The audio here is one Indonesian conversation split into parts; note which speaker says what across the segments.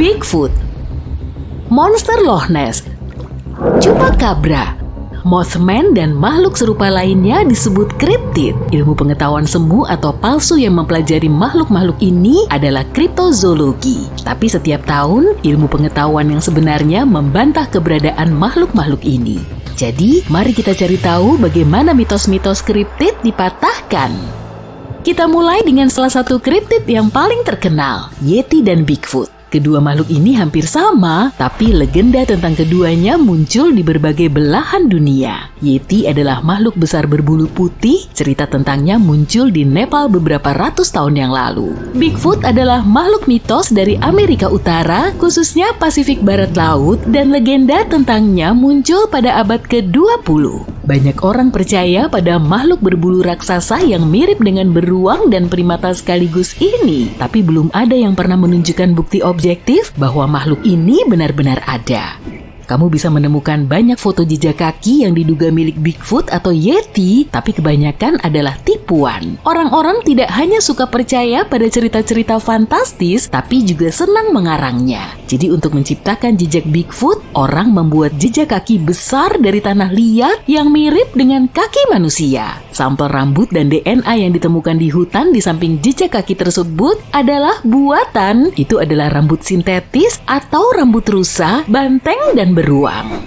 Speaker 1: Bigfoot, monster Loch Ness, Chupacabra, Mothman, dan makhluk serupa lainnya disebut kriptid. Ilmu pengetahuan semu atau palsu yang mempelajari makhluk-makhluk ini adalah kriptozoologi. Tapi setiap tahun, ilmu pengetahuan yang sebenarnya membantah keberadaan makhluk-makhluk ini. Jadi, mari kita cari tahu bagaimana mitos-mitos kriptid dipatahkan. Kita mulai dengan salah satu kriptid yang paling terkenal, Yeti dan Bigfoot. Kedua makhluk ini hampir sama, tapi legenda tentang keduanya muncul di berbagai belahan dunia. Yeti adalah makhluk besar berbulu putih, cerita tentangnya muncul di Nepal beberapa ratus tahun yang lalu. Bigfoot adalah makhluk mitos dari Amerika Utara, khususnya Pasifik Barat Laut, dan legenda tentangnya muncul pada abad ke-20. Banyak orang percaya pada makhluk berbulu raksasa yang mirip dengan beruang dan primata sekaligus ini, tapi belum ada yang pernah menunjukkan bukti objektif bahwa makhluk ini benar-benar ada. Kamu bisa menemukan banyak foto jejak kaki yang diduga milik Bigfoot atau Yeti, tapi kebanyakan adalah tipuan. Orang-orang tidak hanya suka percaya pada cerita-cerita fantastis, tapi juga senang mengarangnya. Jadi untuk menciptakan jejak Bigfoot, orang membuat jejak kaki besar dari tanah liat yang mirip dengan kaki manusia. Sampel rambut dan DNA yang ditemukan di hutan di samping jejak kaki tersebut adalah buatan. Itu adalah rambut sintetis atau rambut rusa, banteng, dan beruang.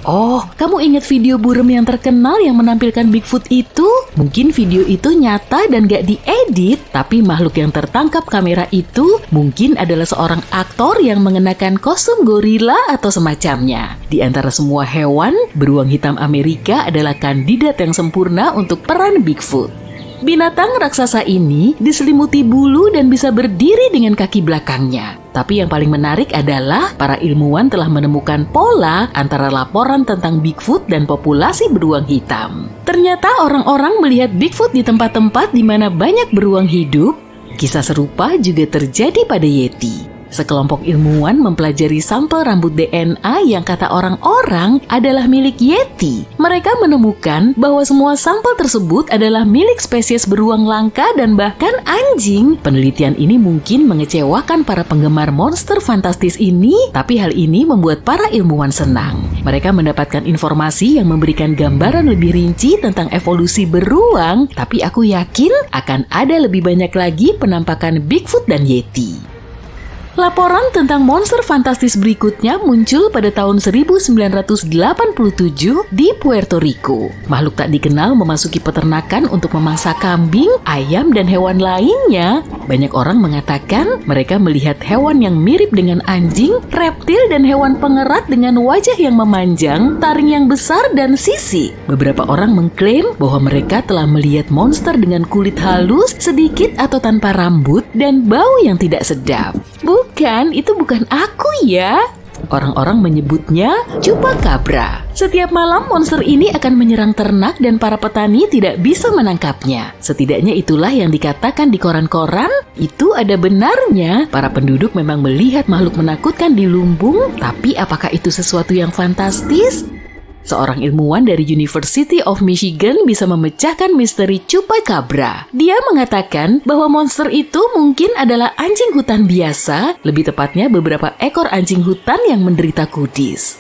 Speaker 1: Oh, kamu ingat video burem yang terkenal yang menampilkan Bigfoot itu? Mungkin video itu nyata dan gak diedit, tapi makhluk yang tertangkap kamera itu mungkin adalah seorang aktor yang mengenakan kostum gorila atau semacamnya. Di antara semua hewan, beruang hitam Amerika adalah kandidat yang sempurna untuk peran Bigfoot. Binatang raksasa ini diselimuti bulu dan bisa berdiri dengan kaki belakangnya. Tapi yang paling menarik adalah para ilmuwan telah menemukan pola antara laporan tentang Bigfoot dan populasi beruang hitam. Ternyata orang-orang melihat Bigfoot di tempat-tempat di mana banyak beruang hidup. Kisah serupa juga terjadi pada Yeti. Sekelompok ilmuwan mempelajari sampel rambut DNA yang kata orang-orang adalah milik Yeti. Mereka menemukan bahwa semua sampel tersebut adalah milik spesies beruang langka dan bahkan anjing. Penelitian ini mungkin mengecewakan para penggemar monster fantastis ini, tapi hal ini membuat para ilmuwan senang. Mereka mendapatkan informasi yang memberikan gambaran lebih rinci tentang evolusi beruang, tapi aku yakin akan ada lebih banyak lagi penampakan Bigfoot dan Yeti. Laporan tentang monster fantastis berikutnya muncul pada tahun 1987 di Puerto Rico. Makhluk tak dikenal memasuki peternakan untuk memangsa kambing, ayam, dan hewan lainnya. Banyak orang mengatakan mereka melihat hewan yang mirip dengan anjing, reptil, dan hewan pengerat dengan wajah yang memanjang, taring yang besar, dan sisi. Beberapa orang mengklaim bahwa mereka telah melihat monster dengan kulit halus, sedikit atau tanpa rambut, dan bau yang tidak sedap. Bukan, itu bukan aku ya. Orang-orang menyebutnya Chupacabra. Setiap malam monster ini akan menyerang ternak dan para petani tidak bisa menangkapnya. Setidaknya itulah yang dikatakan di koran-koran. Itu ada benarnya. Para penduduk memang melihat makhluk menakutkan di lumbung, tapi apakah itu sesuatu yang fantastis? Seorang ilmuwan dari University of Michigan bisa memecahkan misteri Chupacabra. Dia mengatakan bahwa monster itu mungkin adalah anjing hutan biasa, lebih tepatnya beberapa ekor anjing hutan yang menderita kudis.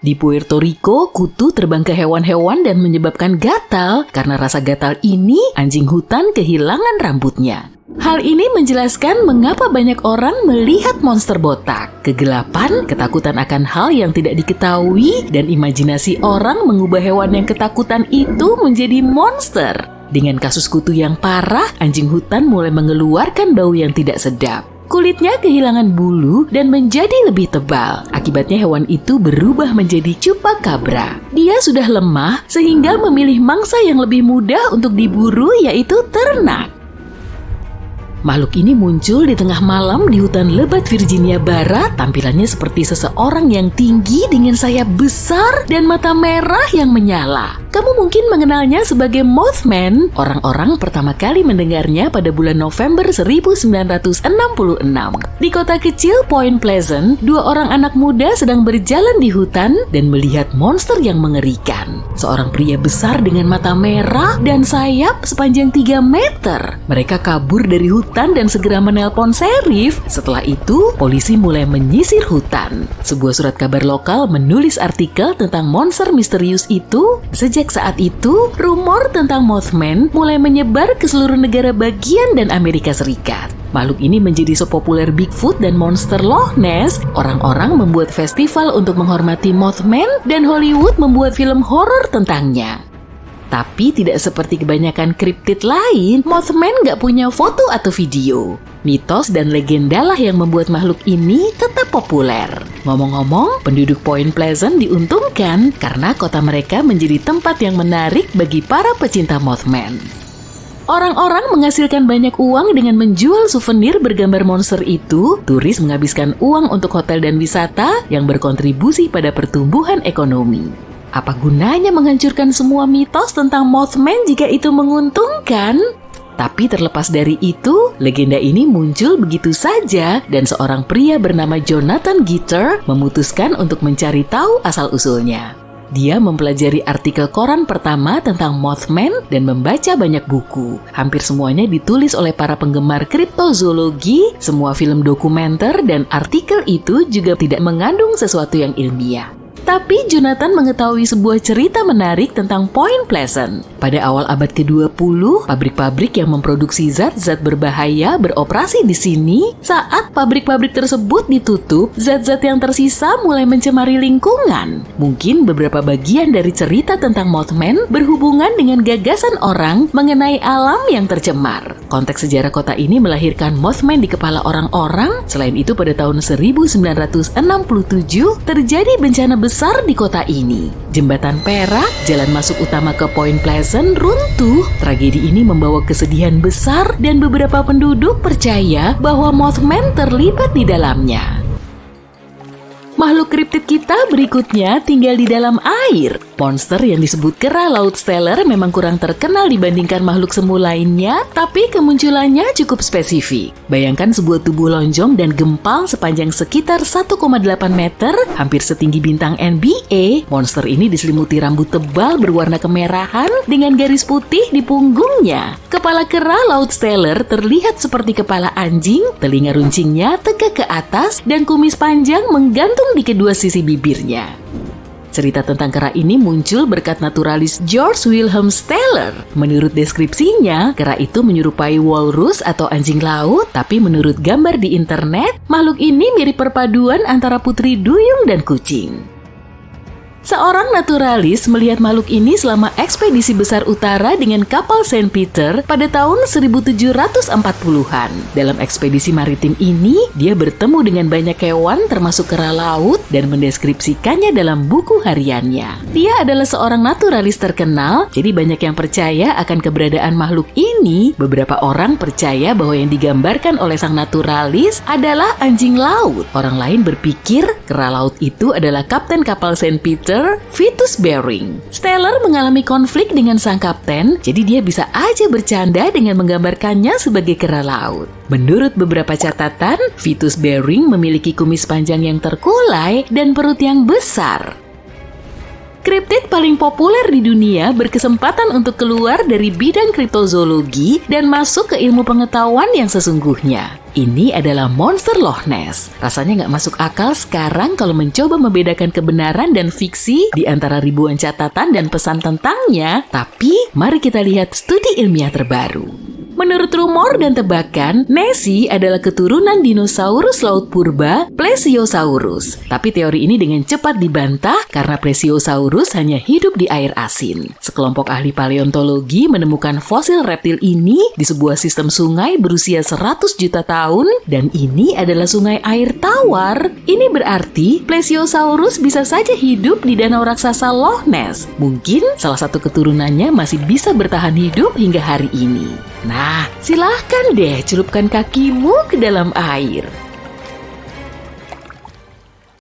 Speaker 1: Di Puerto Rico, kutu terbang ke hewan-hewan dan menyebabkan gatal. Karena rasa gatal ini, anjing hutan kehilangan rambutnya. Hal ini menjelaskan mengapa banyak orang melihat monster botak. Kegelapan, ketakutan akan hal yang tidak diketahui, dan imajinasi orang mengubah hewan yang ketakutan itu menjadi monster. Dengan kasus kutu yang parah, anjing hutan mulai mengeluarkan bau yang tidak sedap. Kulitnya kehilangan bulu dan menjadi lebih tebal. Akibatnya hewan itu berubah menjadi Chupacabra. Dia sudah lemah sehingga memilih mangsa yang lebih mudah untuk diburu, yaitu ternak. Makhluk ini muncul di tengah malam di hutan lebat Virginia Barat. Tampilannya seperti seseorang yang tinggi dengan sayap besar dan mata merah yang menyala. Kamu mungkin mengenalnya sebagai Mothman. Orang-orang pertama kali mendengarnya pada bulan November 1966. Di kota kecil Point Pleasant, dua orang anak muda sedang berjalan di hutan dan melihat monster yang mengerikan. Seorang pria besar dengan mata merah dan sayap sepanjang 3 meter. Mereka kabur dari hutan hutan dan segera menelpon sheriff. Setelah itu, polisi mulai menyisir hutan. Sebuah surat kabar lokal menulis artikel tentang monster misterius itu. Sejak saat itu, rumor tentang Mothman mulai menyebar ke seluruh negara bagian dan Amerika Serikat. Makhluk ini menjadi sepopuler Bigfoot dan monster Loch Ness. Orang-orang membuat festival untuk menghormati Mothman dan Hollywood membuat film horor tentangnya. Tapi tidak seperti kebanyakan kriptid lain, Mothman nggak punya foto atau video. Mitos dan legenda lah yang membuat makhluk ini tetap populer. Ngomong-ngomong, penduduk Point Pleasant diuntungkan karena kota mereka menjadi tempat yang menarik bagi para pecinta Mothman. Orang-orang menghasilkan banyak uang dengan menjual souvenir bergambar monster itu. Turis menghabiskan uang untuk hotel dan wisata yang berkontribusi pada pertumbuhan ekonomi. Apa gunanya menghancurkan semua mitos tentang Mothman jika itu menguntungkan? Tapi terlepas dari itu, legenda ini muncul begitu saja dan seorang pria bernama Jonathan Gitter memutuskan untuk mencari tahu asal-usulnya. Dia mempelajari artikel koran pertama tentang Mothman dan membaca banyak buku. Hampir semuanya ditulis oleh para penggemar kriptozoologi, semua film dokumenter dan artikel itu juga tidak mengandung sesuatu yang ilmiah. Tapi Jonathan mengetahui sebuah cerita menarik tentang Point Pleasant. Pada awal abad ke-20, pabrik-pabrik yang memproduksi zat-zat berbahaya beroperasi di sini. Saat pabrik-pabrik tersebut ditutup, zat-zat yang tersisa mulai mencemari lingkungan. Mungkin beberapa bagian dari cerita tentang Mothman berhubungan dengan gagasan orang mengenai alam yang tercemar. Konteks sejarah kota ini melahirkan Mothman di kepala orang-orang. Selain itu, pada tahun 1967 terjadi bencana besar di kota ini. Jembatan perak, jalan masuk utama ke Point Pleasant, runtuh. Tragedi ini membawa kesedihan besar dan beberapa penduduk percaya bahwa Mothman terlibat di dalamnya. Makhluk kriptid kita berikutnya tinggal di dalam air. Monster yang disebut kera laut Steller memang kurang terkenal dibandingkan makhluk semu lainnya, tapi kemunculannya cukup spesifik. Bayangkan sebuah tubuh lonjong dan gempal sepanjang sekitar 1,8 meter, hampir setinggi bintang NBA. Monster ini diselimuti rambut tebal berwarna kemerahan dengan garis putih di punggungnya. Kepala kera laut Steller terlihat seperti kepala anjing, telinga runcingnya tegak ke atas, dan kumis panjang menggantung di kedua sisi bibirnya. Cerita tentang kera ini muncul berkat naturalis George Wilhelm Steller. Menurut deskripsinya, kera itu menyerupai walrus atau anjing laut, tapi menurut gambar di internet, makhluk ini mirip perpaduan antara putri duyung dan kucing. Seorang naturalis melihat makhluk ini selama ekspedisi besar utara dengan kapal Saint Peter pada tahun 1740-an. Dalam ekspedisi maritim ini, dia bertemu dengan banyak hewan termasuk kera laut dan mendeskripsikannya dalam buku hariannya. Dia adalah seorang naturalis terkenal, jadi banyak yang percaya akan keberadaan makhluk ini. Beberapa orang percaya bahwa yang digambarkan oleh sang naturalis adalah anjing laut. Orang lain berpikir kera laut itu adalah kapten kapal Saint Peter, Vitus Bering. Steller mengalami konflik dengan sang kapten, jadi dia bisa aja bercanda dengan menggambarkannya sebagai kera laut. Menurut beberapa catatan, Vitus Bering memiliki kumis panjang yang terkulai dan perut yang besar. Kriptid paling populer di dunia berkesempatan untuk keluar dari bidang kriptozoologi dan masuk ke ilmu pengetahuan yang sesungguhnya. Ini adalah monster Loch Ness. Rasanya nggak masuk akal sekarang kalau mencoba membedakan kebenaran dan fiksi di antara ribuan catatan dan pesan tentangnya. Tapi, mari kita lihat studi ilmiah terbaru. Menurut rumor dan tebakan, Nessie adalah keturunan dinosaurus laut purba Plesiosaurus. Tapi teori ini dengan cepat dibantah karena Plesiosaurus hanya hidup di air asin. Sekelompok ahli paleontologi menemukan fosil reptil ini di sebuah sistem sungai berusia 100 juta tahun dan ini adalah sungai air tawar. Ini berarti Plesiosaurus bisa saja hidup di danau raksasa Loch Ness. Mungkin salah satu keturunannya masih bisa bertahan hidup hingga hari ini. Nah, silahkan deh celupkan kakimu ke dalam air.